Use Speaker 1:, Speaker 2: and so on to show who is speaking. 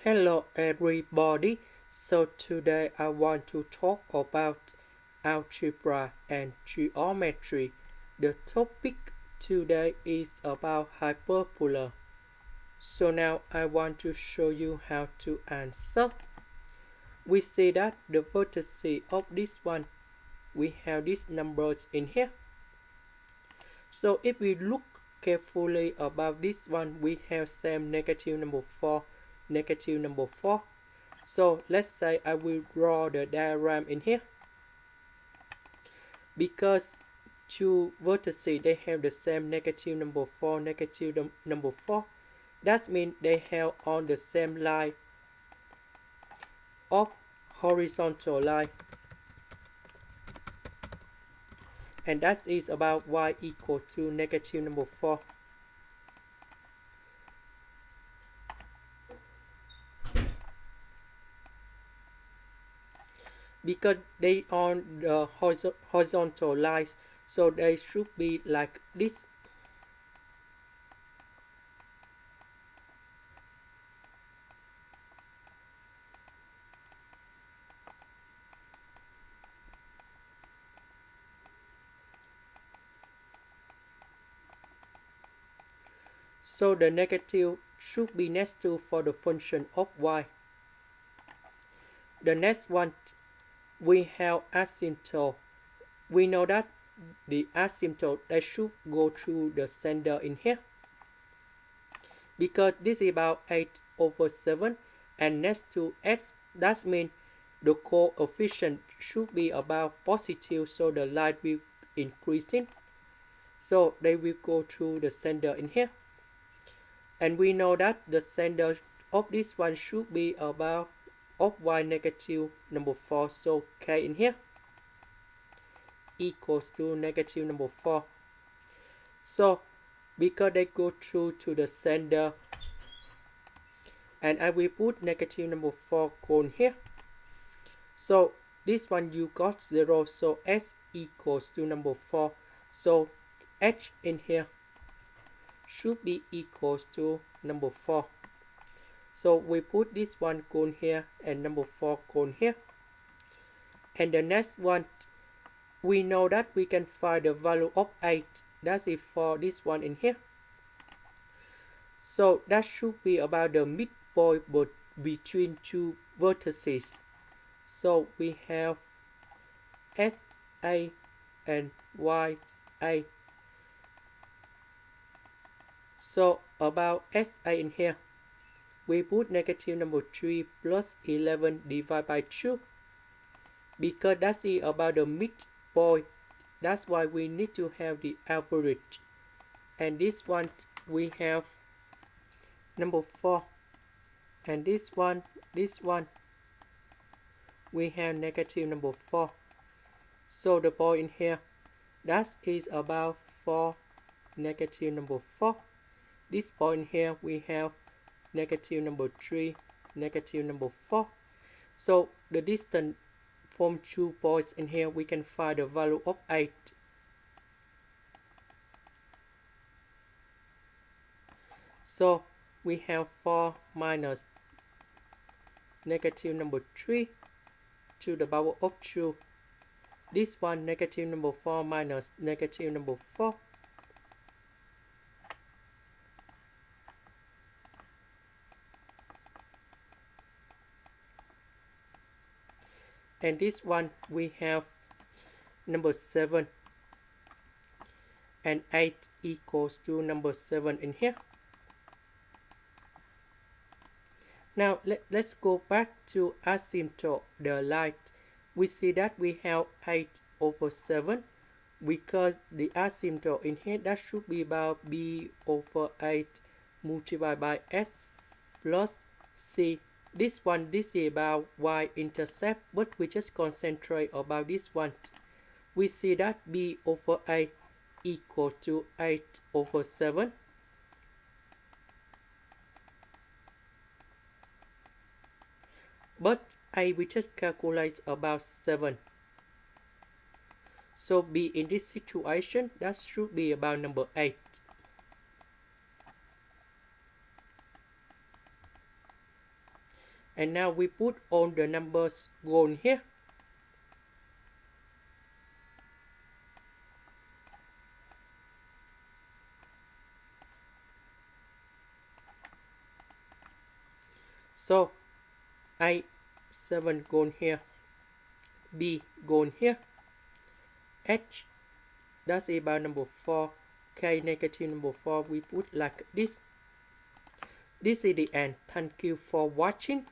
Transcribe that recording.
Speaker 1: Hello everybody. So today I want to talk about algebra and geometry. The topic today is about hyperbola. So now I want to show you how to answer. We see that the vertices of this one, we have these numbers in here. So if we look carefully about this one, we have same negative number 4, negative number 4. So let's say I will draw the diagram in here. Because two vertices, they have the same negative number 4, negative number 4. That means they have on the same line of horizontal line. And that is about y equal to negative number 4. Because they on the horizontal lines, so they should be like this. So the negative should be next to for the function of y. The next one, we have asymptote. We know that the asymptote, they should go through the center in here. Because this is about 8/7 and next to x, that means the coefficient should be about positive, so the line will increasing. So they will go through the center in here. And we know that the center of this one should be about of y negative number 4, so k in here equals to negative number 4. So because they go through to the center, and I will put negative number 4 cone here. So this one you got 0, so s equals to number 4. So h in here should be equals to number 4. So we put this one cone here and number 4 cone here. And the next one, we know that we can find the value of 8. That is for this one in here. So that should be about the midpoint between two vertices. So we have SA and YA. So about SA in here, we put negative number 3 plus 11 divided by 2. Because that's about the midpoint, that's why we need to have the average. And this one we have number 4. And this one we have negative number 4. So the point in here, that is about 4, negative number 4. This point here we have negative number 3, negative number 4. So the distance from 2 points in here, we can find the value of 8. So we have 4 minus negative number 3 to the power of 2. This one, negative number 4 minus negative number 4. And this one, we have number 7. And 8 equals to number 7 in here. Now let's go back to asymptote, the line. We see that we have 8/7. Because the asymptote in here, that should be about b/8 multiplied by s plus c. This is about y-intercept, but we just concentrate about this one. We see that b/8 equal to 8/7. But we just calculate about 7. So b in this situation, that should be about number 8. And now we put all the numbers gone here. So I7 gone here, B gone here, H that's about number 4, K negative number 4, we put like this. This is the end. Thank you for watching.